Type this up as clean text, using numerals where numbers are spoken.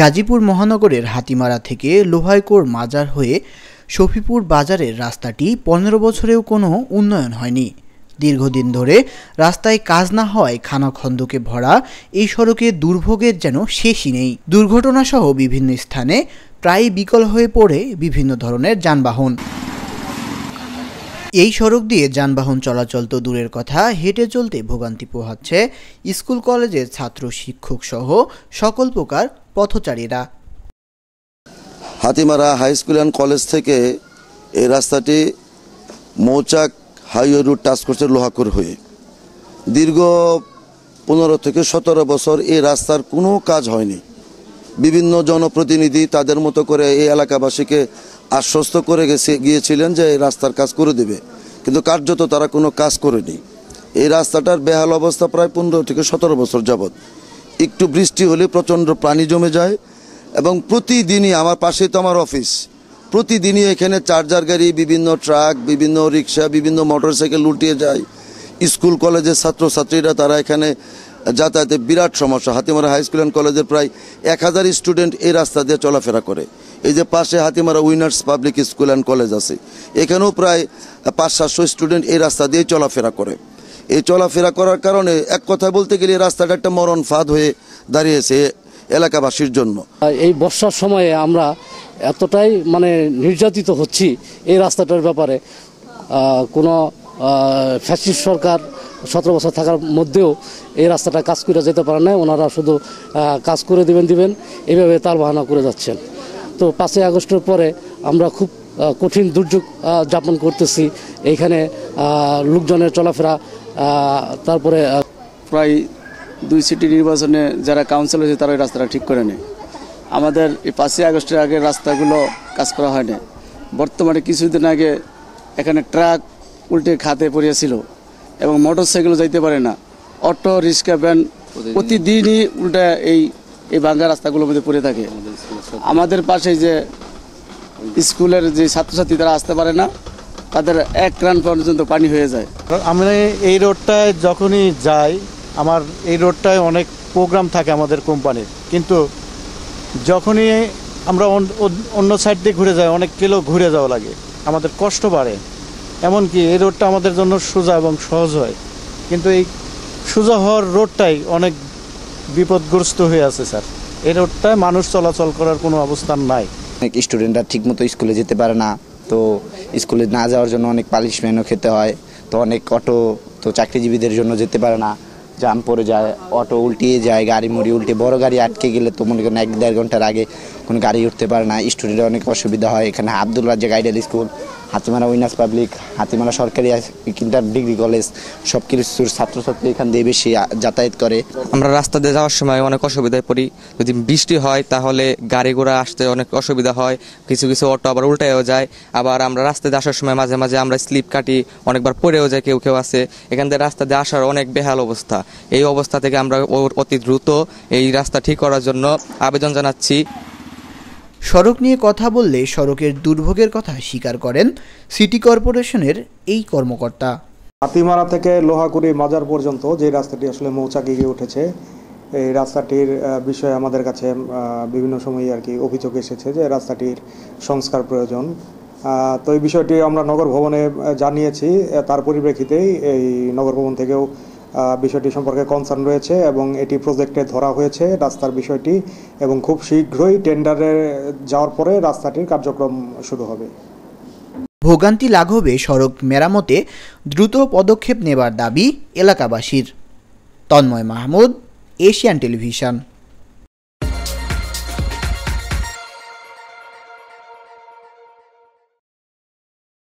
গাজীপুর মহানগরের হাতিমারা থেকে লোহাইকোর মাজার হয়ে শফিপুর বাজারের রাস্তাটি ১৫ বছরেও কোনো উন্নয়ন হয়নি। দীর্ঘদিন ধরে রাস্তায় কাজ না হওয়ায় খানাখন্দকে ভরা এই সড়কে দুর্ভোগের যেন শেষই নেই। দুর্ঘটনাসহ বিভিন্ন স্থানে প্রায় বিকল হয়ে পড়ে বিভিন্ন ধরনের যানবাহন। এই সড়ক দিয়ে যানবাহন চলাচল তো দূরের কথা, হেঁটে চলতে ভোগান্তি পোহাচ্ছে স্কুল কলেজের ছাত্র শিক্ষক সহ সকল প্রকার পথচারীরা। Hatimara high school and college থেকে এই রাস্তাটি মৌচাক হাইওয়ে রুট টাচ করছে লোহাকুর হয়ে। দীর্ঘ 15 থেকে 17 বছর এই রাস্তার কোনো কাজ হয়নি। বিভিন্ন জনপ্রতিনিধি তাদের মতো করে এই এলাকাবাসীকে আশ্বস্ত করে গিয়েছিলেন যে এই রাস্তার কাজ করে দেবে, কিন্তু কার্যত তারা কোনো কাজ করেনি। এই রাস্তাটার বেহাল অবস্থা প্রায় 15 থেকে 17 বছর যাবৎ। একটু বৃষ্টি হলে প্রচণ্ড পানি জমে যায় এবং প্রতিদিনই, আমার পাশে তো আমার অফিস, প্রতিদিনই এখানে চার্জার গাড়ি, বিভিন্ন ট্রাক, বিভিন্ন রিক্সা, বিভিন্ন মোটরসাইকেল উল্টিয়ে যায়। স্কুল কলেজের ছাত্রছাত্রীরা তারা এখানে যাতায়াতে বিরাট সমস্যা। হাতিমারা হাই স্কুল অ্যান্ড কলেজের প্রায় 1000 স্টুডেন্ট এই রাস্তা দিয়ে চলাফেরা করে। এই যে পাশে Hatimara winners public school and college আছে, এখানেও প্রায় 500-700 স্টুডেন্ট এই রাস্তা দিয়ে চলাফেরা করে। এই চলাফেরা করার কারণে এক কথায় বলতে গেলে এই রাস্তাটা একটা মরণ ফাঁদ হয়ে দাঁড়িয়েছে এলাকাবাসীর জন্য। এই বর্ষার সময়ে আমরা এতটাই নির্যাতিত হচ্ছি এই রাস্তাটার ব্যাপারে। কোনো ফ্যাসিস্ট সরকার 17 বছর থাকার মধ্যেও এই রাস্তাটা কাজ করে যেতে পারে না। ওনারা শুধু কাজ করে দিবেন এইভাবে তাল বাহানা করে যাচ্ছেন। তো 5ই আগস্টের পরে আমরা খুব কঠিন দুর্যোগ যাপন করতেছি। এইখানে লোকজনের চলাফেরা, তারপরে প্রায় 2 সিটি নির্বাচনে যারা কাউন্সিল হয়েছে তারা এই রাস্তাটা ঠিক করে নেয়। আমাদের এই 5ই আগস্টের আগে রাস্তাগুলো কাজ করা হয়নি। বর্তমানে কিছুদিন আগে এখানে ট্রাক উল্টে খাতে পড়িয়েছিল এবং মোটরসাইকেলও যাইতে পারে না। অটো, রিক্সা, ভ্যান প্রতিদিনই উল্টা এই ভাঙ্গা রাস্তাগুলোর মধ্যে পড়ে থাকে। আমাদের পাশে যে স্কুলের যে ছাত্রছাত্রী তারা আসতে পারে না, তাদের 1 রান পর্যন্ত পানি হয়ে যায়। আমি এই রোডটায় যখনই যাই, আমার এই রোডটায় অনেক প্রোগ্রাম থাকে আমাদের কোম্পানির, কিন্তু যখনই আমরা অন্য সাইড দিয়ে ঘুরে যাই, অনেক কিলো ঘুরে যাওয়া লাগে, আমাদের কষ্ট বাড়ে। এমনকি এই রোডটা আমাদের জন্য সোজা এবং সহজ হয়, কিন্তু এই সোজা হওয়ার রোডটাই অনেক বিপদগ্রস্ত হয়ে আছে স্যার। এই রোডটায় মানুষ চলাচল করার কোনো অবস্থান নাই। অনেক স্টুডেন্টরা ঠিকমতো স্কুলে যেতে পারে না, তো স্কুলে না যাওয়ার জন্য অনেক পানিশমেন্টও খেতে হয়। তো অনেক অটো তো চাকরিজীবীদের জন্য যেতে পারে না, জাম পড়ে যায়, অটো উল্টিয়ে যায়, গাড়ি মুড়ি উল্টে, বড় গাড়ি আটকে গেলে তো মনে করেন 1-1.5 ঘন্টার আগে কোনো গাড়ি উঠতে পারে না। স্টুডেন্টের অনেক অসুবিধা হয়। এখানে Abdul Razzak ideal school, Hatimara winners public, Hatimara সরকারি ইন্টার ডিগ্রি কলেজ, সব কিছুর ছাত্রছাত্রী এখান দিয়ে বেশি যাতায়াত করে। আমরা রাস্তা দিয়ে যাওয়ার সময় অনেক অসুবিধায় পড়ি। যদি বৃষ্টি হয় তাহলে গাড়ি ঘোড়া আসতে অনেক অসুবিধা হয়। কিছু অটো আবার উল্টায়ও যায়। আবার আমরা রাস্তা দিয়ে আসার সময় মাঝে মাঝে আমরা স্লিপ কাটি, অনেকবার পড়েও যায় কেউ আছে। এখান থেকে রাস্তা দিয়ে আসার অনেক বেহাল অবস্থা। এই অবস্থা থেকে আমরা অতি দ্রুত এই রাস্তা ঠিক করার জন্য আবেদন জানাচ্ছি। সড়ক নিয়ে কথা বললে সড়কের দুর্ভোগের কথা স্বীকার করেন সিটি কর্পোরেশনের এই কর্মকর্তা। হাতিমারা থেকে লোহাকুড়ি মাজার পর্যন্ত যে রাস্তাটি আসলে মৌচাকে গিয়ে উঠেছে, এই রাস্তাটির বিষয়ে আমাদের কাছে বিভিন্ন সময় অভিযোগ এসেছে যে রাস্তাটির সংস্কার প্রয়োজন। তো এই বিষয়টি আমরা নগর ভবনে জানিয়েছি। তার পরিপ্রেক্ষিতেই এই নগর ভবন থেকেও বিষয়টি সম্পর্কে কনসার্ন রয়েছে এবং এটি প্রজেক্টে ধরা হয়েছে রাস্তার বিষয়টি, এবং খুব শীঘ্রই টেন্ডারে যাওয়ার পরে রাস্তাটির কার্যক্রম শুরু হবে। ভোগান্তি লাঘবে সড়ক মেরামতে দ্রুত পদক্ষেপ নেবার দাবি এলাকাবাসীর। Tanmoy Mahmud, Asian television.